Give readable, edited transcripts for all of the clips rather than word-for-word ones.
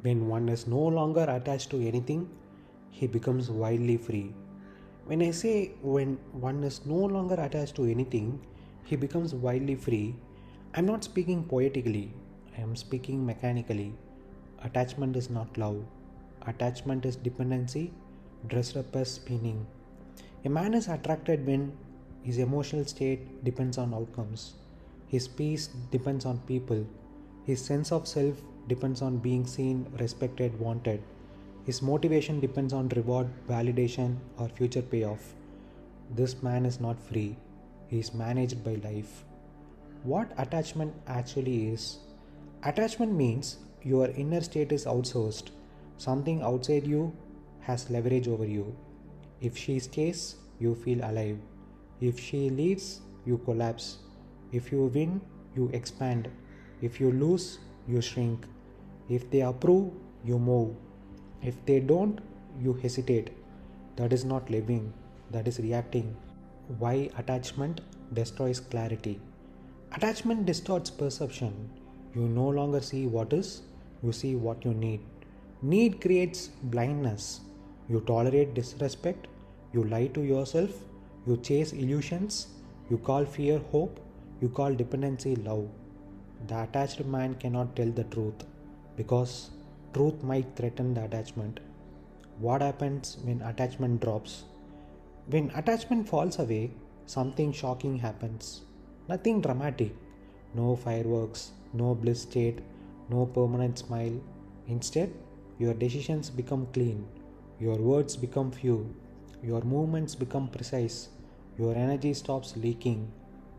When one is no longer attached to anything, he becomes wildly free. When I say when one is no longer attached to anything, he becomes wildly free, I'm not speaking poetically, I am speaking mechanically. Attachment is not love. Attachment is dependency dressed up as meaning. A man is attracted when his emotional state depends on outcomes. His peace depends on people. His sense of self depends on being seen, respected, wanted. His motivation depends on reward, validation, or future payoff. This man is not free, he is managed by life. What attachment actually is? Attachment means your inner state is outsourced. Something outside you has leverage over you. If she stays, you feel alive. If she leaves, you collapse. If you win, you expand. If you lose, you shrink. If they approve, you move. If they don't, you hesitate. That is not living, that is reacting. Why attachment destroys clarity? Attachment distorts perception. You no longer see what is, you see what you need. Need creates blindness. You tolerate disrespect, you lie to yourself, you chase illusions, you call fear hope, you call dependency love. The attached man cannot tell the truth because truth might threaten the attachment. What happens when attachment drops? When attachment falls away, something shocking happens. Nothing dramatic. No fireworks, no bliss state, no permanent smile. Instead, your decisions become clean. Your words become few. Your movements become precise. Your energy stops leaking.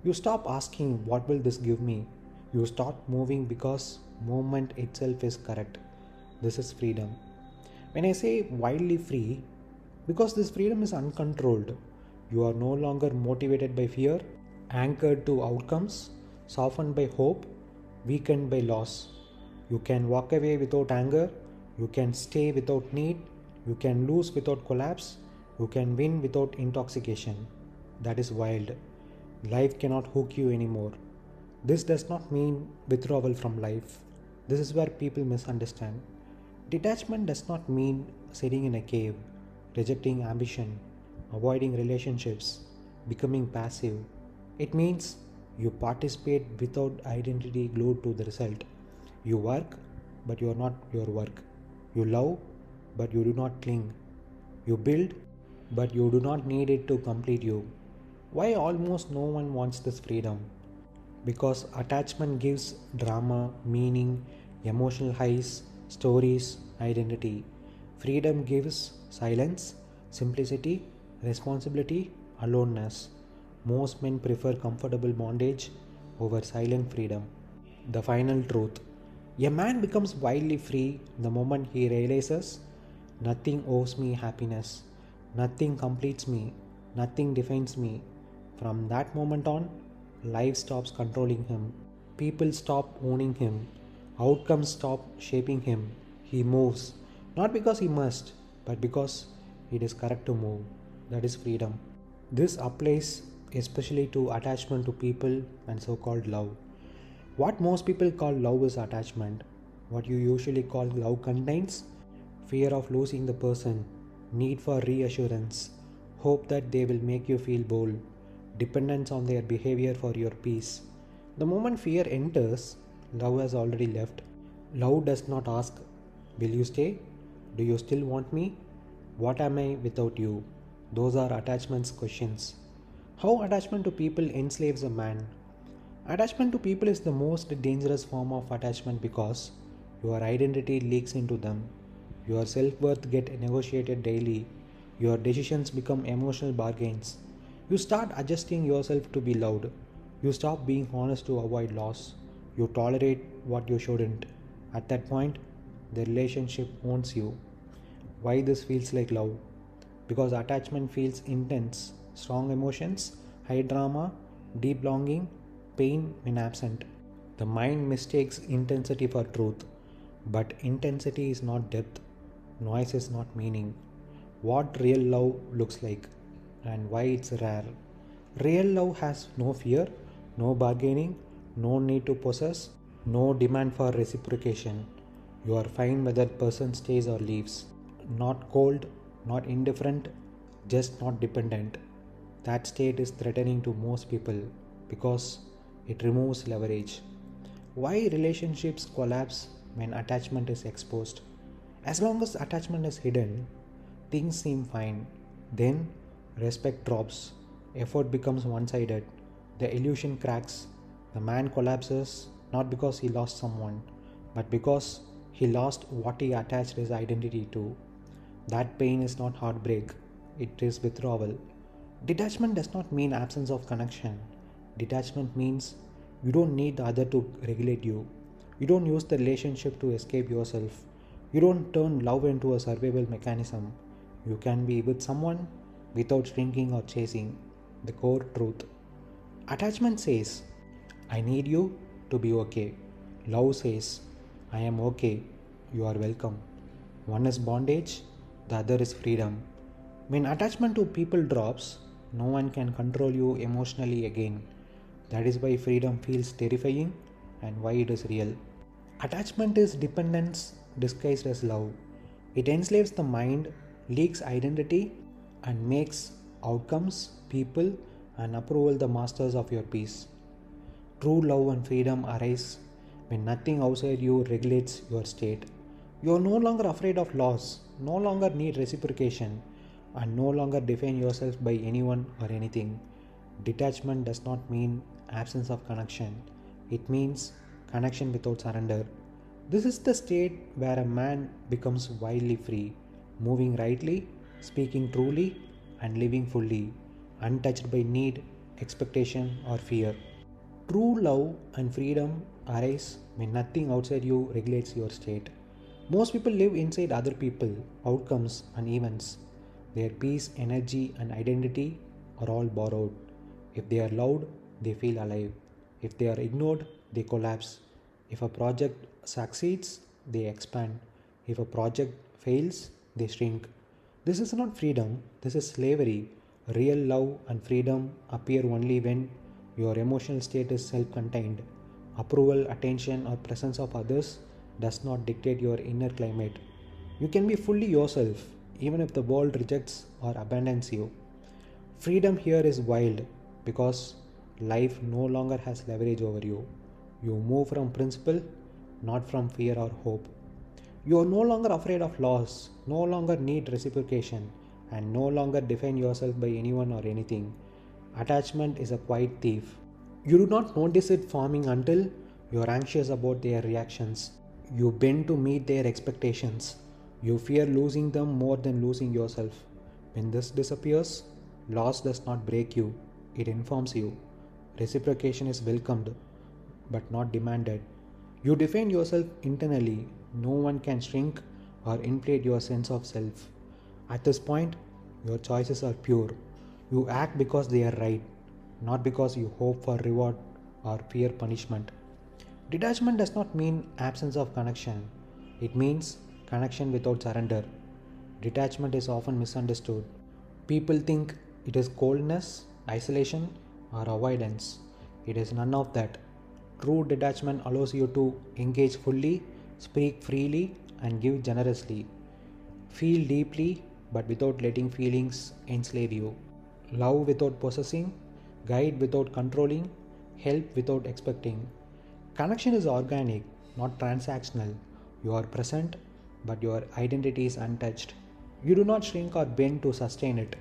You stop asking, what will this give me? You start moving because movement itself is correct. This is freedom. When I say wildly free, because this freedom is uncontrolled, you are no longer motivated by fear, anchored to outcomes, softened by hope, weakened by loss. You can walk away without anger, you can stay without need, you can lose without collapse, you can win without intoxication. That is wild. Life cannot hook you anymore. This does not mean withdrawal from life. This is where people misunderstand. Detachment does not mean sitting in a cave, rejecting ambition, avoiding relationships, becoming passive. It means you participate without identity glued to the result. You work, but you are not your work. You love, but you do not cling. You build, but you do not need it to complete you. Why almost no one wants this freedom? Because attachment gives drama, meaning, emotional highs, stories, identity. Freedom gives silence, simplicity, responsibility, aloneness. Most men prefer comfortable bondage over silent freedom. The final truth: a man becomes wildly free the moment he realizes nothing owes me happiness, nothing completes me, nothing defines me. From that moment on, life stops controlling him, people stop owning him, outcomes stop shaping him. He moves, not because he must, but because it is correct to move. That is freedom. This applies especially to attachment to people and so called love. What most people call love is attachment. What you usually call love contains fear of losing the person, need for reassurance, hope that they will make you feel whole, dependence on their behavior for your peace. The moment fear enters, love has already left. Love does not ask, will you stay? Do you still want me? What am I without you? Those are attachment's questions. How attachment to people enslaves a man? Attachment to people is the most dangerous form of attachment because your identity leaks into them. Your self-worth gets negotiated daily. Your decisions become emotional bargains. You start adjusting yourself to be loved. You stop being honest to avoid loss. You tolerate what you shouldn't. At that point, the relationship owns you. Why this feels like love? Because attachment feels intense, strong emotions, high drama, deep longing, pain when absent. The mind mistakes intensity for truth, but intensity is not depth, noise is not meaning. What real love looks like and why it's rare. Real love has no fear, no bargaining, no need to possess, no demand for reciprocation. You are fine whether person stays or leaves. Not cold, not indifferent, just not dependent. That state is threatening to most people because it removes leverage. Why relationships collapse when attachment is exposed? As long as attachment is hidden, things seem fine. Then respect drops, effort becomes one sided, the illusion cracks, the man collapses not because he lost someone, but because he lost what he attached his identity to. That pain is not heartbreak, it is withdrawal. Detachment does not mean absence of connection. Detachment means you don't need the other to regulate you. You don't use the relationship to escape yourself. You don't turn love into a survival mechanism. You can be with someone without shrinking or chasing. The core truth. Attachment says, I need you to be okay. Love says, I am okay. You are welcome. One is bondage, the other is freedom. When attachment to people drops, no one can control you emotionally again. That is why freedom feels terrifying and why it is real. Attachment is dependence disguised as love. It enslaves the mind, leaks identity, and makes outcomes, people, and approval the masters of your peace. True love and freedom arise when nothing outside you regulates your state. You are no longer afraid of loss, no longer need reciprocation, and no longer define yourself by anyone or anything. Detachment does not mean absence of connection, it means connection without surrender. This is the state where a man becomes wildly free, moving rightly, speaking truly, and living fully, untouched by need, expectation, or fear. True love and freedom arise when nothing outside you regulates your state. Most people live inside other people, outcomes, and events. Their peace, energy, and identity are all borrowed. If they are loved, they feel alive. If they are ignored, they collapse. If a project succeeds, they expand. If a project fails, they shrink. This is not freedom, this is slavery. Real love and freedom appear only when your emotional state is self contained. Approval, attention, or presence of others does not dictate your inner climate. You can be fully yourself even if the world rejects or abandons you. Freedom here is wild because life no longer has leverage over you. You move from principle, not from fear or hope. You are no longer afraid of loss, no longer need reciprocation, and no longer define yourself by anyone or anything. Attachment is a quiet thief. You do not notice it forming until you are anxious about their reactions. You bend to meet their expectations. You fear losing them more than losing yourself. When this disappears, loss does not break you, it informs you. Reciprocation is welcomed, but not demanded. You define yourself internally. No one can shrink or inflate your sense of self. At this point, your choices are pure. You act because they are right, not because you hope for reward or fear punishment. Detachment does not mean absence of connection, it means connection without surrender. Detachment is often misunderstood. People think it is coldness, isolation, or avoidance. It is none of that. True detachment allows you to engage fully, speak freely, and give generously. Feel deeply, but without letting feelings enslave you. Love without possessing, guide without controlling, help without expecting. Connection is organic, not transactional. You are present, but your identity is untouched. You do not shrink or bend to sustain it.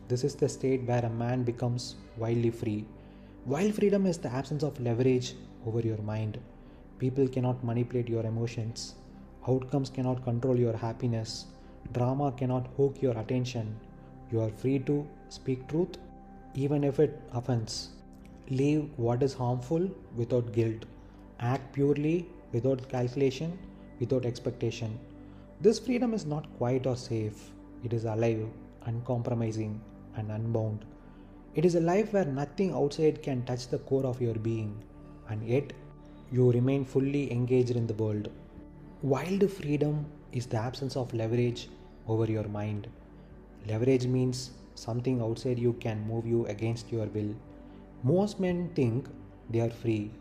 This is the state where a man becomes wildly free. Wild freedom is the absence of leverage over your mind. People cannot manipulate your emotions. Outcomes cannot control your happiness. Drama cannot hook your attention. You are free to speak truth, even if it offends. Leave what is harmful without guilt. Act purely without calculation, without expectation. This freedom is not quiet or safe. It is alive, uncompromising, and unbound. It is a life where nothing outside can touch the core of your being, and yet you remain fully engaged in the world. Wild freedom is the absence of leverage over your mind. Leverage means something outside you can move you against your will. Most men think they are free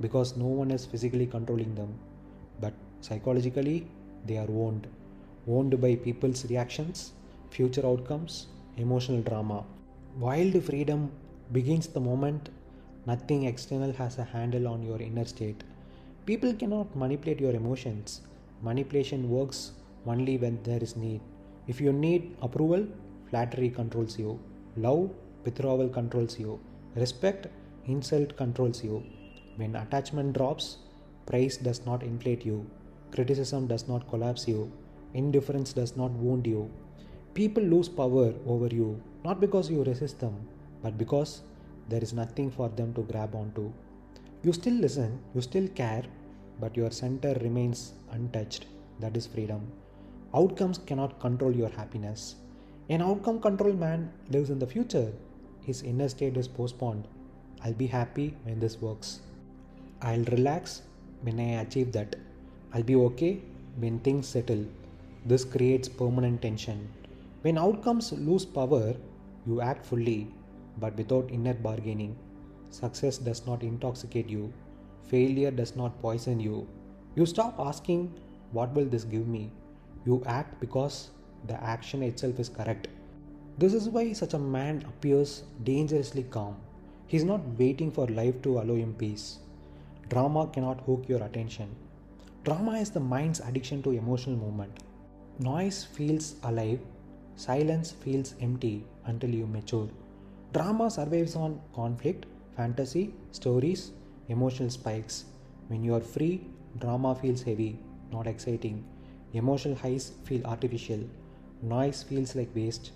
because no one is physically controlling them. But Psychologically, they are owned by people's reactions, future outcomes, emotional drama. Wild freedom begins the moment nothing external has a handle on your inner state. People cannot manipulate your emotions. Manipulation works only when there is need. If you need approval, flattery controls you. Love, withdrawal controls you. Respect, insult controls you. When attachment drops, praise does not inflate you. Criticism does not collapse you. Indifference does not wound you. People lose power over you not because you resist them, but because there is nothing for them to grab onto. You still listen, you still care, but your center remains untouched. That is freedom. Outcomes cannot control your happiness. An outcome controlled man lives in the future. His inner state is postponed. I'll be happy when this works. I'll relax when I achieve that. I'll be okay when things settle. This creates permanent tension. When outcomes lose power, you act fully, but without inner bargaining. Success does not intoxicate you. Failure does not poison you. You stop asking, what will this give me? You act because the action itself is correct. This is why such a man appears dangerously calm. He is not waiting for life to allow him peace. Drama cannot hook your attention. Drama is the mind's addiction to emotional movement. Noise feels alive, silence feels empty until you mature. Drama survives on conflict, fantasy, stories, emotional spikes. When you are free, drama feels heavy, not exciting. Emotional highs feel artificial. Noise feels like waste.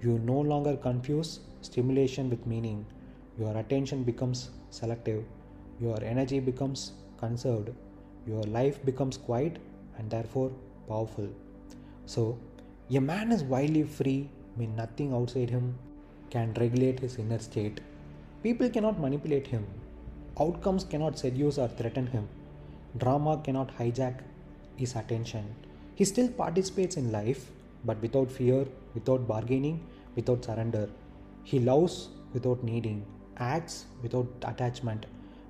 You no longer confuse stimulation with meaning. Your attention becomes selective. Your energy becomes conserved. Your life becomes quiet and therefore powerful. So, a man is wildly free when nothing outside him can regulate his inner state. People cannot manipulate him. Outcomes cannot seduce or threaten him. Drama cannot hijack his attention. He still participates in life, but without fear, without bargaining, without surrender. He loves without needing, acts without attachment,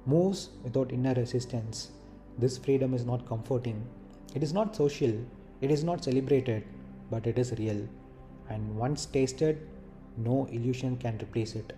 moves without inner resistance. This freedom is not comforting. It is not social. It is not celebrated, but it is real. And once tasted, no illusion can replace it.